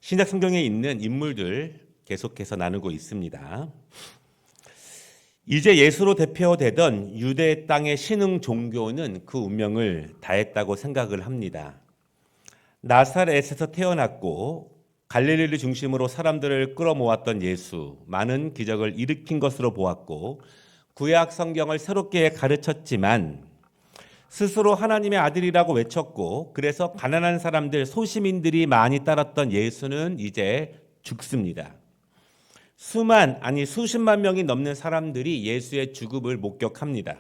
신약 성경에 있는 인물들 계속해서 나누고 있습니다. 이제 예수로 대표되던 유대 땅의 신흥 종교는 그 운명을 다했다고 생각을 합니다. 나사렛에서 태어났고 갈릴리를 중심으로 사람들을 끌어모았던 예수, 많은 기적을 일으킨 것으로 보았고 구약 성경을 새롭게 가르쳤지만 스스로 하나님의 아들이라고 외쳤고 그래서 가난한 사람들, 소시민들이 많이 따랐던 예수는 이제 죽습니다. 수십만 명이 넘는 사람들이 예수의 죽음을 목격합니다.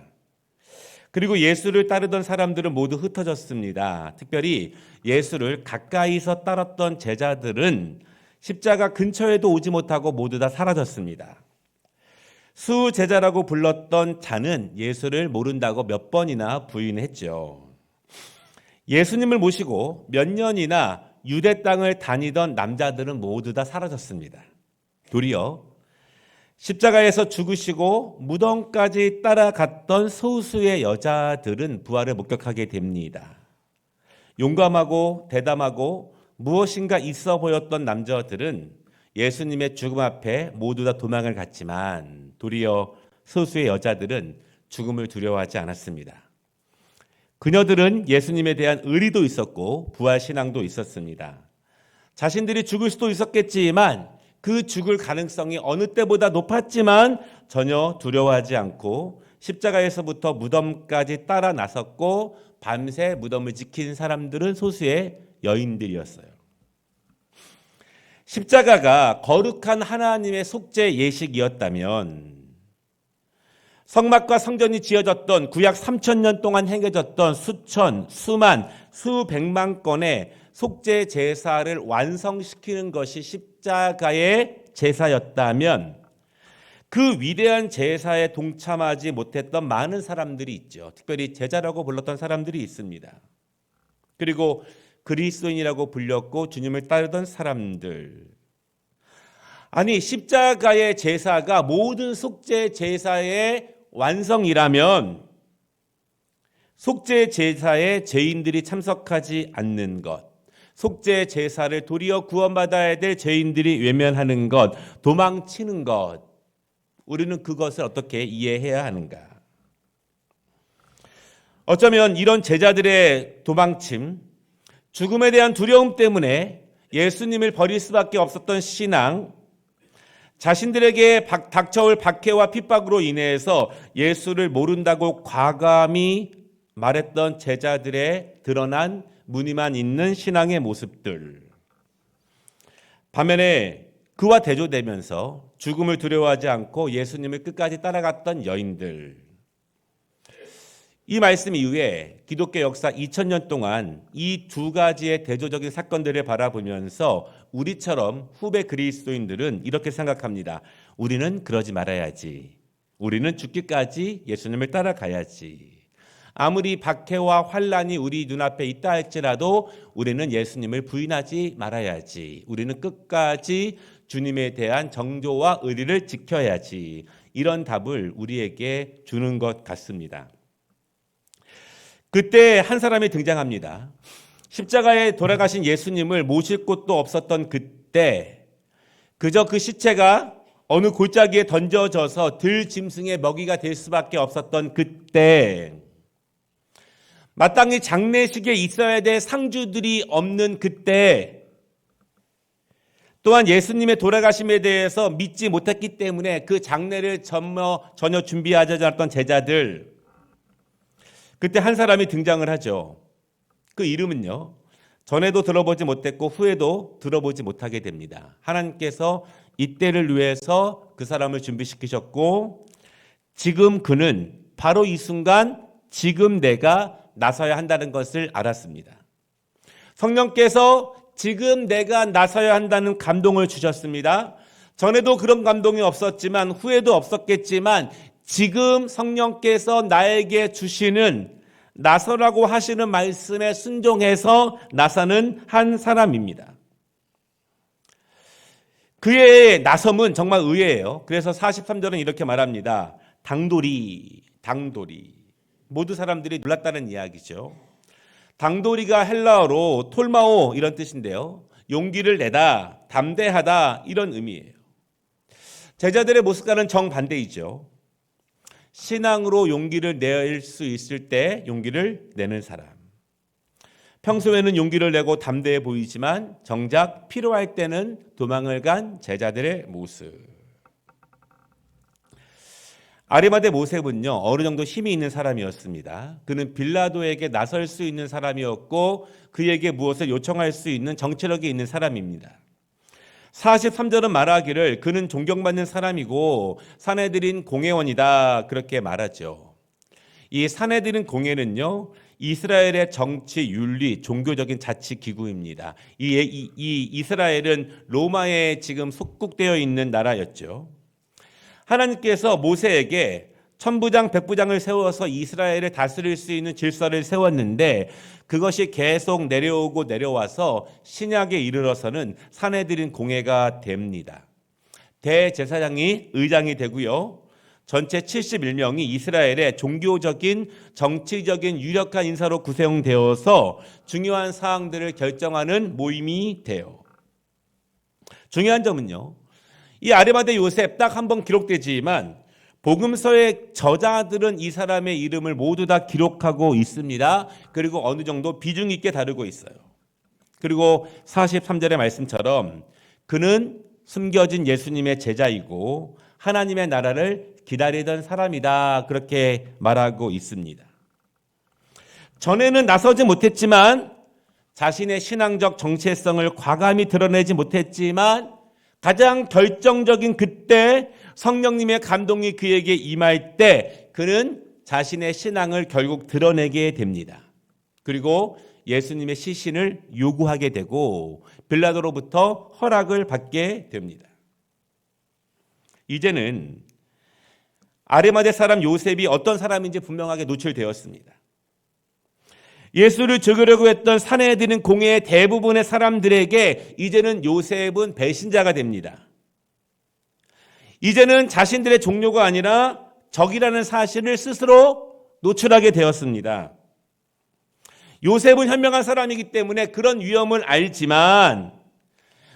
그리고 예수를 따르던 사람들은 모두 흩어졌습니다. 특별히 예수를 가까이서 따랐던 제자들은 십자가 근처에도 오지 못하고 모두 다 사라졌습니다. 수제자라고 불렀던 자는 예수를 모른다고 몇 번이나 부인했죠. 예수님을 모시고 몇 년이나 유대 땅을 다니던 남자들은 모두 다 사라졌습니다. 도리어 십자가에서 죽으시고 무덤까지 따라갔던 소수의 여자들은 부활을 목격하게 됩니다. 용감하고 대담하고 무엇인가 있어 보였던 남자들은 예수님의 죽음 앞에 모두 다 도망을 갔지만 도리어 소수의 여자들은 죽음을 두려워하지 않았습니다. 그녀들은 예수님에 대한 의리도 있었고 부활신앙도 있었습니다. 자신들이 죽을 수도 있었겠지만 그 죽을 가능성이 어느 때보다 높았지만 전혀 두려워하지 않고 십자가에서부터 무덤까지 따라 나섰고 밤새 무덤을 지킨 사람들은 소수의 여인들이었어요. 십자가가 거룩한 하나님의 속죄 예식이었다면 성막과 성전이 지어졌던 구약 3000년 동안 행해졌던 수천, 수만, 수백만 건의 속죄 제사를 완성시키는 것이 십자가의 제사였다면 그 위대한 제사에 동참하지 못했던 많은 사람들이 있죠. 특별히 제자라고 불렀던 사람들이 있습니다. 그리고 그리스도인이라고 불렸고 주님을 따르던 사람들. 아니, 십자가의 제사가 모든 속죄 제사의 완성이라면 속죄 제사에 죄인들이 참석하지 않는 것, 속죄 제사를 도리어 구원받아야 될 죄인들이 외면하는 것, 도망치는 것, 우리는 그것을 어떻게 이해해야 하는가? 어쩌면 이런 제자들의 도망침, 죽음에 대한 두려움 때문에 예수님을 버릴 수밖에 없었던 신앙, 자신들에게 닥쳐올 박해와 핍박으로 인해서 예수를 모른다고 과감히 말했던 제자들의 드러난 무늬만 있는 신앙의 모습들. 반면에 그와 대조되면서 죽음을 두려워하지 않고 예수님을 끝까지 따라갔던 여인들. 이 말씀 이후에 기독교 역사 2000년 동안 이 두 가지의 대조적인 사건들을 바라보면서 우리처럼 후배 그리스도인들은 이렇게 생각합니다. 우리는 그러지 말아야지. 우리는 죽기까지 예수님을 따라가야지. 아무리 박해와 환란이 우리 눈앞에 있다 할지라도 우리는 예수님을 부인하지 말아야지. 우리는 끝까지 주님에 대한 정조와 의리를 지켜야지. 이런 답을 우리에게 주는 것 같습니다. 그때 한 사람이 등장합니다. 십자가에 돌아가신 예수님을 모실 곳도 없었던 그때 그저 그 시체가 어느 골짜기에 던져져서 들짐승의 먹이가 될 수밖에 없었던 그때 마땅히 장례식에 있어야 될 상주들이 없는 그때 또한 예수님의 돌아가심에 대해서 믿지 못했기 때문에 그 장례를 전혀 준비하지 않았던 제자들 그때 한 사람이 등장을 하죠. 그 이름은요. 전에도 들어보지 못했고 후에도 들어보지 못하게 됩니다. 하나님께서 이때를 위해서 그 사람을 준비시키셨고 지금 그는 바로 이 순간 지금 내가 나서야 한다는 것을 알았습니다. 성령께서 지금 내가 나서야 한다는 감동을 주셨습니다. 전에도 그런 감동이 없었지만 후에도 없었겠지만 지금 성령께서 나에게 주시는 나서라고 하시는 말씀에 순종해서 나서는 한 사람입니다. 그의 나섬은 정말 의외예요. 그래서 43절은 이렇게 말합니다. 당돌이. 모두 사람들이 놀랐다는 이야기죠. 당돌이가 헬라어로 톨마오 이런 뜻인데요. 용기를 내다, 담대하다 이런 의미예요. 제자들의 모습과는 정반대이죠. 신앙으로 용기를 낼 수 있을 때 용기를 내는 사람. 평소에는 용기를 내고 담대해 보이지만 정작 필요할 때는 도망을 간 제자들의 모습. 아리마대 모세는요, 어느 정도 힘이 있는 사람이었습니다. 그는 빌라도에게 나설 수 있는 사람이었고 그에게 무엇을 요청할 수 있는 정치력이 있는 사람입니다. 43절은 말하기를 그는 존경받는 사람이고 사내들인 공회원이다 그렇게 말하죠. 이 사내들인 공회는요, 이스라엘의 정치, 윤리, 종교적인 자치 기구입니다. 이 이스라엘은 로마에 지금 속국되어 있는 나라였죠. 하나님께서 모세에게 천부장, 백부장을 세워서 이스라엘을 다스릴 수 있는 질서를 세웠는데 그것이 계속 내려오고 내려와서 신약에 이르러서는 사내들인 공회가 됩니다. 대제사장이 의장이 되고요. 전체 71명이 이스라엘의 종교적인, 정치적인 유력한 인사로 구성되어서 중요한 사항들을 결정하는 모임이 돼요. 중요한 점은요, 이 아리마대 요셉 딱 한 번 기록되지만 복음서의 저자들은 이 사람의 이름을 모두 다 기록하고 있습니다. 그리고 어느 정도 비중 있게 다루고 있어요. 그리고 43절의 말씀처럼 그는 숨겨진 예수님의 제자이고 하나님의 나라를 기다리던 사람이다 그렇게 말하고 있습니다. 전에는 나서지 못했지만 자신의 신앙적 정체성을 과감히 드러내지 못했지만 가장 결정적인 그때 성령님의 감동이 그에게 임할 때 그는 자신의 신앙을 결국 드러내게 됩니다. 그리고 예수님의 시신을 요구하게 되고 빌라도로부터 허락을 받게 됩니다. 이제는 아리마대 사람 요셉이 어떤 사람인지 분명하게 노출되었습니다. 예수를 죽이려고 했던 사내들인 공회의 대부분의 사람들에게 이제는 요셉은 배신자가 됩니다. 이제는 자신들의 종료가 아니라 적이라는 사실을 스스로 노출하게 되었습니다. 요셉은 현명한 사람이기 때문에 그런 위험을 알지만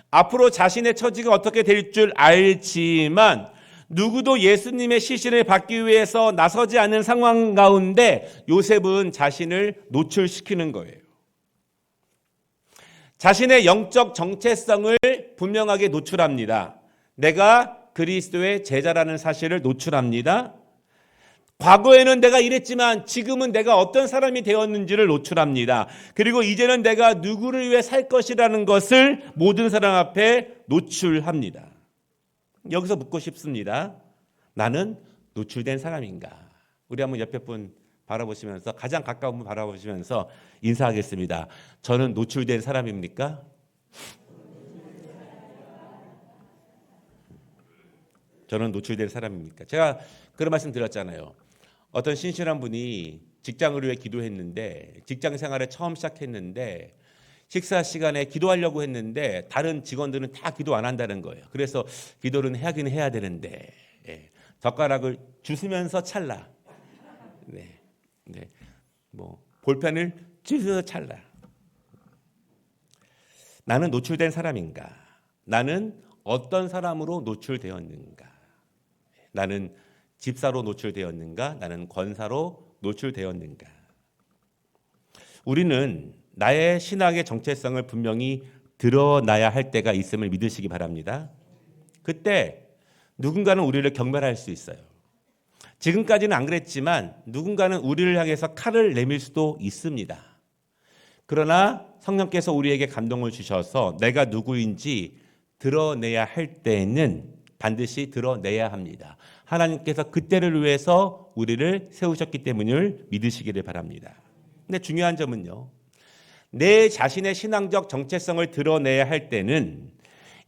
앞으로 자신의 처지가 어떻게 될 줄 알지만 누구도 예수님의 시신을 받기 위해서 나서지 않는 상황 가운데 요셉은 자신을 노출시키는 거예요. 자신의 영적 정체성을 분명하게 노출합니다. 내가 그리스도의 제자라는 사실을 노출합니다. 과거에는 내가 이랬지만 지금은 내가 어떤 사람이 되었는지를 노출합니다. 그리고 이제는 내가 누구를 위해 살 것이라는 것을 모든 사람 앞에 노출합니다. 여기서 묻고 싶습니다. 나는 노출된 사람인가? 우리 한번 옆에 분 바라보시면서 가장 가까운 분 바라보시면서 인사하겠습니다. 저는 노출된 사람입니까? 저는 노출된 사람입니까? 제가 그런 말씀 드렸잖아요. 어떤 신실한 분이 직장을 위해 기도했는데 직장 생활에 처음 시작했는데 식사 시간에 기도하려고 했는데 다른 직원들은 다 기도 안 한다는 거예요. 그래서 기도는 하긴 해야 되는데 젓가락을 주스면서 찰나, 볼펜을 주스면서 찰나. 나는 노출된 사람인가? 나는 어떤 사람으로 노출되었는가? 나는 집사로 노출되었는가? 나는 권사로 노출되었는가? 우리는 나의 신학의 정체성을 분명히 드러나야 할 때가 있음을 믿으시기 바랍니다. 그때 누군가는 우리를 경멸할 수 있어요. 지금까지는 안 그랬지만 누군가는 우리를 향해서 칼을 내밀 수도 있습니다. 그러나 성령께서 우리에게 감동을 주셔서 내가 누구인지 드러내야 할 때는 반드시 드러내야 합니다. 하나님께서 그때를 위해서 우리를 세우셨기 때문을 믿으시기를 바랍니다. 근데 중요한 점은요, 내 자신의 신앙적 정체성을 드러내야 할 때는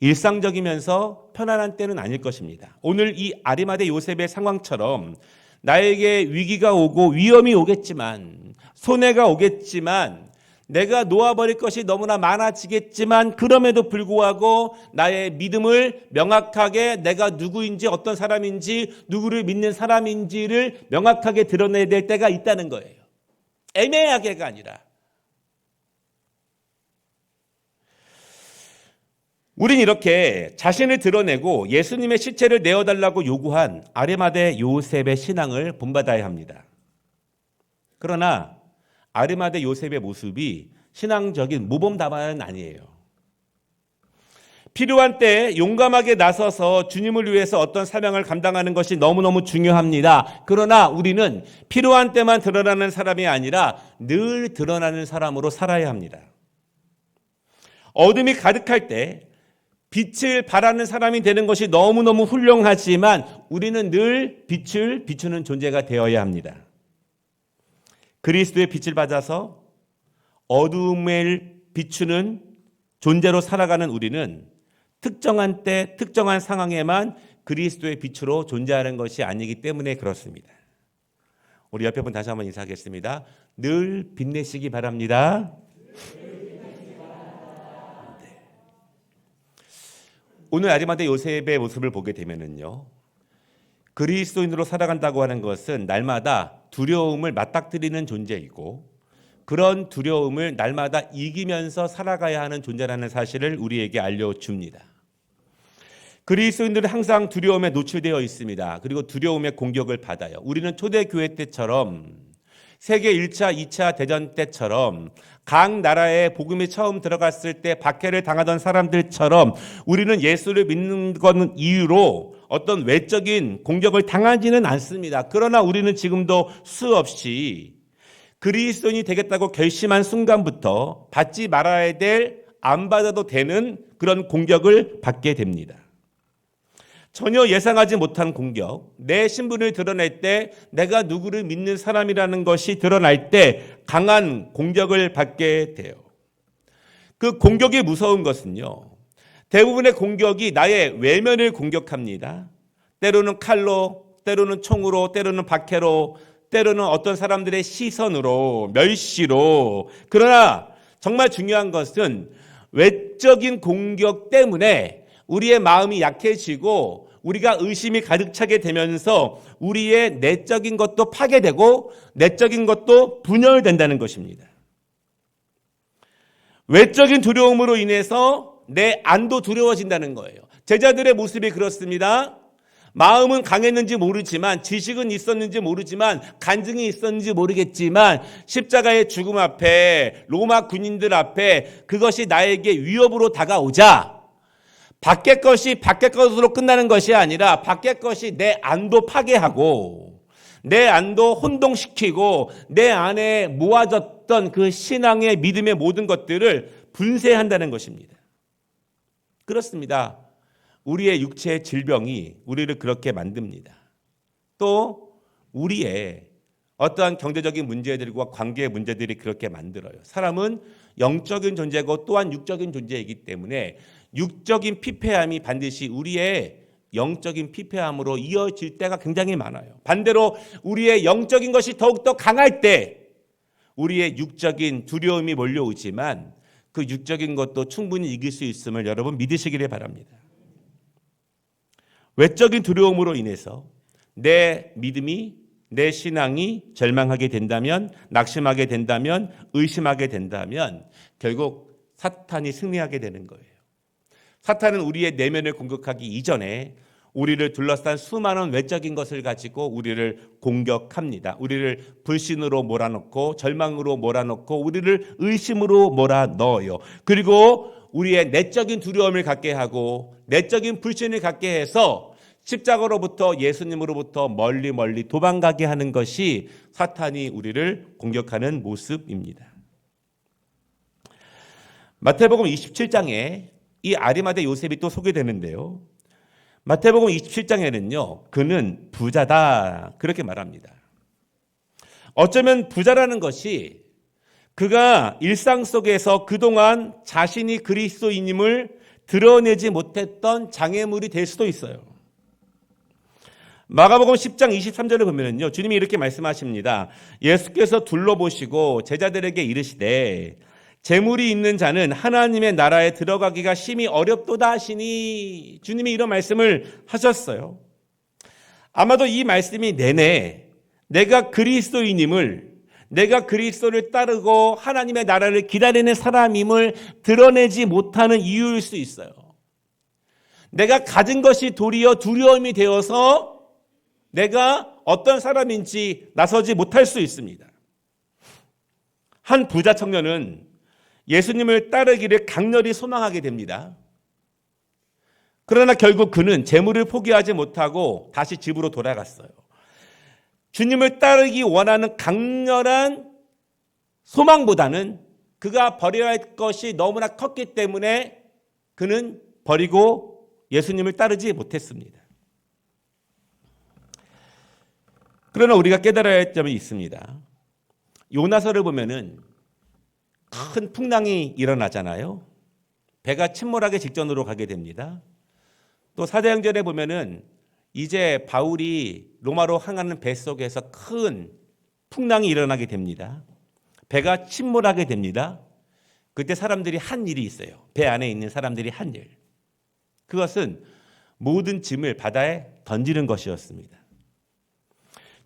일상적이면서 편안한 때는 아닐 것입니다. 오늘 이 아리마대 요셉의 상황처럼 나에게 위기가 오고 위험이 오겠지만 손해가 오겠지만 내가 놓아버릴 것이 너무나 많아지겠지만 그럼에도 불구하고 나의 믿음을 명확하게 내가 누구인지 어떤 사람인지 누구를 믿는 사람인지를 명확하게 드러내야 될 때가 있다는 거예요. 애매하게가 아니라. 우린 이렇게 자신을 드러내고 예수님의 실체를 내어달라고 요구한 아리마대 요셉의 신앙을 본받아야 합니다. 그러나 아리마대 요셉의 모습이 신앙적인 모범답안은 아니에요. 필요한 때에 용감하게 나서서 주님을 위해서 어떤 사명을 감당하는 것이 너무너무 중요합니다. 그러나 우리는 필요한 때만 드러나는 사람이 아니라 늘 드러나는 사람으로 살아야 합니다. 어둠이 가득할 때 빛을 발하는 사람이 되는 것이 너무너무 훌륭하지만 우리는 늘 빛을 비추는 존재가 되어야 합니다. 그리스도의 빛을 받아서 어둠을 비추는 존재로 살아가는 우리는 특정한 때, 특정한 상황에만 그리스도의 빛으로 존재하는 것이 아니기 때문에 그렇습니다. 우리 옆에 분 다시 한번 인사하겠습니다. 늘 빛내시기 바랍니다. 네. 오늘 아리마대 요셉의 모습을 보게 되면은요, 그리스도인으로 살아간다고 하는 것은 날마다 두려움을 맞닥뜨리는 존재이고 그런 두려움을 날마다 이기면서 살아가야 하는 존재라는 사실을 우리에게 알려줍니다. 그리스도인들은 항상 두려움에 노출되어 있습니다. 그리고 두려움의 공격을 받아요. 우리는 초대교회 때처럼 세계 1차, 2차 대전 때처럼 각 나라에 복음이 처음 들어갔을 때 박해를 당하던 사람들처럼 우리는 예수를 믿는 것 이유로 어떤 외적인 공격을 당하지는 않습니다. 그러나 우리는 지금도 수없이 그리스도인이 되겠다고 결심한 순간부터 받지 말아야 될, 안 받아도 되는 그런 공격을 받게 됩니다. 전혀 예상하지 못한 공격, 내 신분을 드러낼 때 내가 누구를 믿는 사람이라는 것이 드러날 때 강한 공격을 받게 돼요. 그 공격이 무서운 것은요, 대부분의 공격이 나의 외면을 공격합니다. 때로는 칼로, 때로는 총으로, 때로는 박해로, 때로는 어떤 사람들의 시선으로, 멸시로. 그러나 정말 중요한 것은 외적인 공격 때문에 우리의 마음이 약해지고 우리가 의심이 가득 차게 되면서 우리의 내적인 것도 파괴되고 내적인 것도 분열된다는 것입니다. 외적인 두려움으로 인해서 내 안도 두려워진다는 거예요. 제자들의 모습이 그렇습니다. 마음은 강했는지 모르지만, 지식은 있었는지 모르지만, 간증이 있었는지 모르겠지만 십자가의 죽음 앞에, 로마 군인들 앞에 그것이 나에게 위협으로 다가오자 밖의 것이 밖의 것으로 끝나는 것이 아니라 밖의 것이 내 안도 파괴하고 내 안도 혼동시키고 내 안에 모아졌던 그 신앙의 믿음의 모든 것들을 분쇄한다는 것입니다. 그렇습니다. 우리의 육체의 질병이 우리를 그렇게 만듭니다. 또 우리의 어떠한 경제적인 문제들과 관계의 문제들이 그렇게 만들어요. 사람은 영적인 존재고 또한 육적인 존재이기 때문에 육적인 피폐함이 반드시 우리의 영적인 피폐함으로 이어질 때가 굉장히 많아요. 반대로 우리의 영적인 것이 더욱더 강할 때 우리의 육적인 두려움이 몰려오지만 그 육적인 것도 충분히 이길 수 있음을 여러분 믿으시기를 바랍니다. 외적인 두려움으로 인해서 내 믿음이, 내 신앙이 절망하게 된다면, 낙심하게 된다면, 의심하게 된다면 결국 사탄이 승리하게 되는 거예요. 사탄은 우리의 내면을 공격하기 이전에 우리를 둘러싼 수많은 외적인 것을 가지고 우리를 공격합니다. 우리를 불신으로 몰아넣고 절망으로 몰아넣고 우리를 의심으로 몰아넣어요. 그리고 우리의 내적인 두려움을 갖게 하고 내적인 불신을 갖게 해서 십자가로부터 예수님으로부터 멀리 멀리 도망가게 하는 것이 사탄이 우리를 공격하는 모습입니다. 마태복음 27장에 이 아리마대 요셉이 또 소개되는데요. 마태복음 27장에는요. 그는 부자다 그렇게 말합니다. 어쩌면 부자라는 것이 그가 일상 속에서 그동안 자신이 그리스도인임을 드러내지 못했던 장애물이 될 수도 있어요. 마가복음 10장 23절을 보면요. 주님이 이렇게 말씀하십니다. 예수께서 둘러보시고 제자들에게 이르시되 재물이 있는 자는 하나님의 나라에 들어가기가 심히 어렵도다 하시니 주님이 이런 말씀을 하셨어요. 아마도 이 말씀이 내내 내가 그리스도인임을, 내가 그리스도를 따르고 하나님의 나라를 기다리는 사람임을 드러내지 못하는 이유일 수 있어요. 내가 가진 것이 도리어 두려움이 되어서 내가 어떤 사람인지 나서지 못할 수 있습니다. 한 부자 청년은 예수님을 따르기를 강렬히 소망하게 됩니다. 그러나 결국 그는 재물을 포기하지 못하고 다시 집으로 돌아갔어요. 주님을 따르기 원하는 강렬한 소망보다는 그가 버려야 할 것이 너무나 컸기 때문에 그는 버리고 예수님을 따르지 못했습니다. 그러나 우리가 깨달아야 할 점이 있습니다. 요나서를 보면은 큰 풍랑이 일어나잖아요. 배가 침몰하기 직전으로 가게 됩니다. 또 사도행전에 보면은 이제 바울이 로마로 향하는 배 속에서 큰 풍랑이 일어나게 됩니다. 배가 침몰하게 됩니다. 그때 사람들이 한 일이 있어요. 배 안에 있는 사람들이 한 일. 그것은 모든 짐을 바다에 던지는 것이었습니다.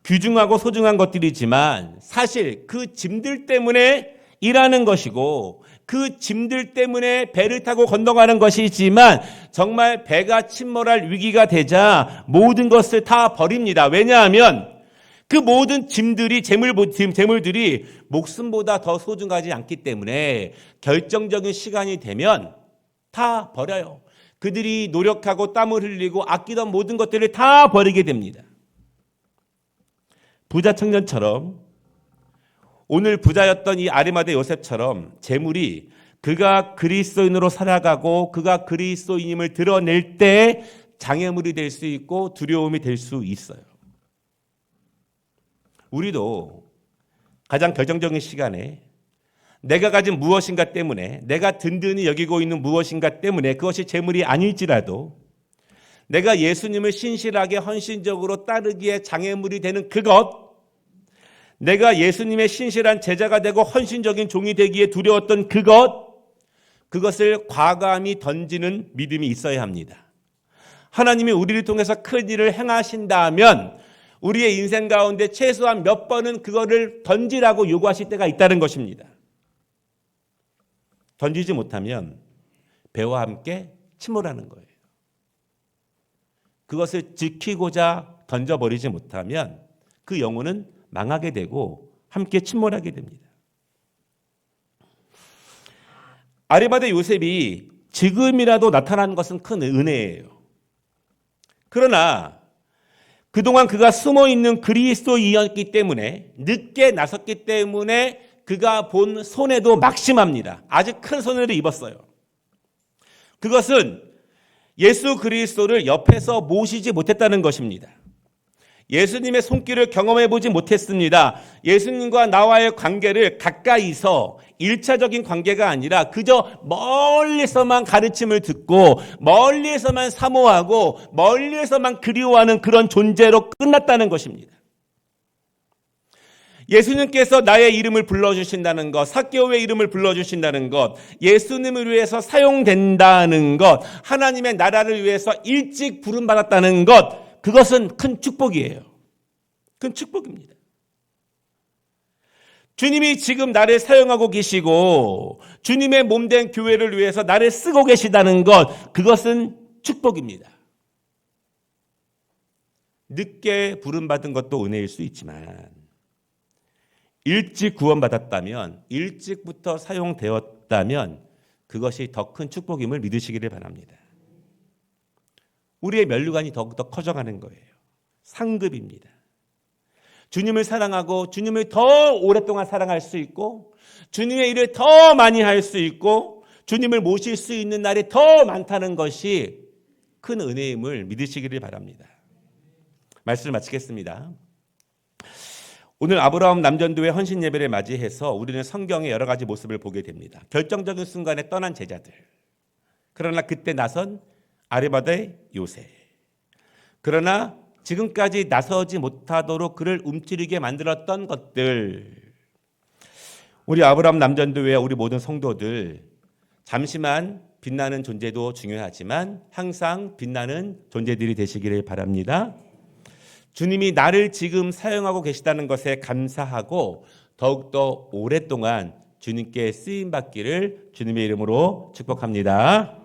귀중하고 소중한 것들이지만 사실 그 짐들 때문에 일하는 것이고 그 짐들 때문에 배를 타고 건너가는 것이지만 정말 배가 침몰할 위기가 되자 모든 것을 다 버립니다. 왜냐하면 그 모든 짐들이 재물들이 목숨보다 더 소중하지 않기 때문에 결정적인 시간이 되면 다 버려요. 그들이 노력하고 땀을 흘리고 아끼던 모든 것들을 다 버리게 됩니다. 부자 청년처럼 오늘 부자였던 이 아리마대 요셉처럼 재물이 그가 그리스도인으로 살아가고 그가 그리스도인임을 드러낼 때 장애물이 될 수 있고 두려움이 될 수 있어요. 우리도 가장 결정적인 시간에 내가 가진 무엇인가 때문에 내가 든든히 여기고 있는 무엇인가 때문에 그것이 재물이 아닐지라도 내가 예수님을 신실하게 헌신적으로 따르기에 장애물이 되는 그것, 내가 예수님의 신실한 제자가 되고 헌신적인 종이 되기에 두려웠던 그것을 과감히 던지는 믿음이 있어야 합니다. 하나님이 우리를 통해서 큰 일을 행하신다면 우리의 인생 가운데 최소한 몇 번은 그거를 던지라고 요구하실 때가 있다는 것입니다. 던지지 못하면 배와 함께 침몰하는 거예요. 그것을 지키고자 던져버리지 못하면 그 영혼은 망하게 되고 함께 침몰하게 됩니다. 아리마대 요셉이 지금이라도 나타난 것은 큰 은혜예요. 그러나 그동안 그가 숨어있는 그리스도인이었기 때문에 늦게 나섰기 때문에 그가 본 손해도 막심합니다. 아주 큰 손해를 입었어요. 그것은 예수 그리스도를 옆에서 모시지 못했다는 것입니다. 예수님의 손길을 경험해보지 못했습니다. 예수님과 나와의 관계를 가까이서 1차적인 관계가 아니라 그저 멀리서만 가르침을 듣고 멀리에서만 사모하고 멀리에서만 그리워하는 그런 존재로 끝났다는 것입니다. 예수님께서 나의 이름을 불러주신다는 것, 삭개오의 이름을 불러주신다는 것, 예수님을 위해서 사용된다는 것, 하나님의 나라를 위해서 일찍 부름받았다는 것, 그것은 큰 축복이에요. 큰 축복입니다. 주님이 지금 나를 사용하고 계시고 주님의 몸된 교회를 위해서 나를 쓰고 계시다는 것, 그것은 축복입니다. 늦게 부름받은 것도 은혜일 수 있지만 일찍 구원받았다면, 일찍부터 사용되었다면 그것이 더 큰 축복임을 믿으시기를 바랍니다. 우리의 면류관이 더욱더 커져가는 거예요. 상급입니다. 주님을 사랑하고 주님을 더 오랫동안 사랑할 수 있고 주님의 일을 더 많이 할 수 있고 주님을 모실 수 있는 날이 더 많다는 것이 큰 은혜임을 믿으시기를 바랍니다. 말씀을 마치겠습니다. 오늘 아브라함 남전도의 헌신 예배를 맞이해서 우리는 성경의 여러 가지 모습을 보게 됩니다. 결정적인 순간에 떠난 제자들, 그러나 그때 나선 아리마대 요셉, 그러나 지금까지 나서지 못하도록 그를 움츠리게 만들었던 것들, 우리 아브라함 남전도회 우리 모든 성도들 잠시만 빛나는 존재도 중요하지만 항상 빛나는 존재들이 되시기를 바랍니다. 주님이 나를 지금 사용하고 계시다는 것에 감사하고 더욱더 오랫동안 주님께 쓰임받기를 주님의 이름으로 축복합니다.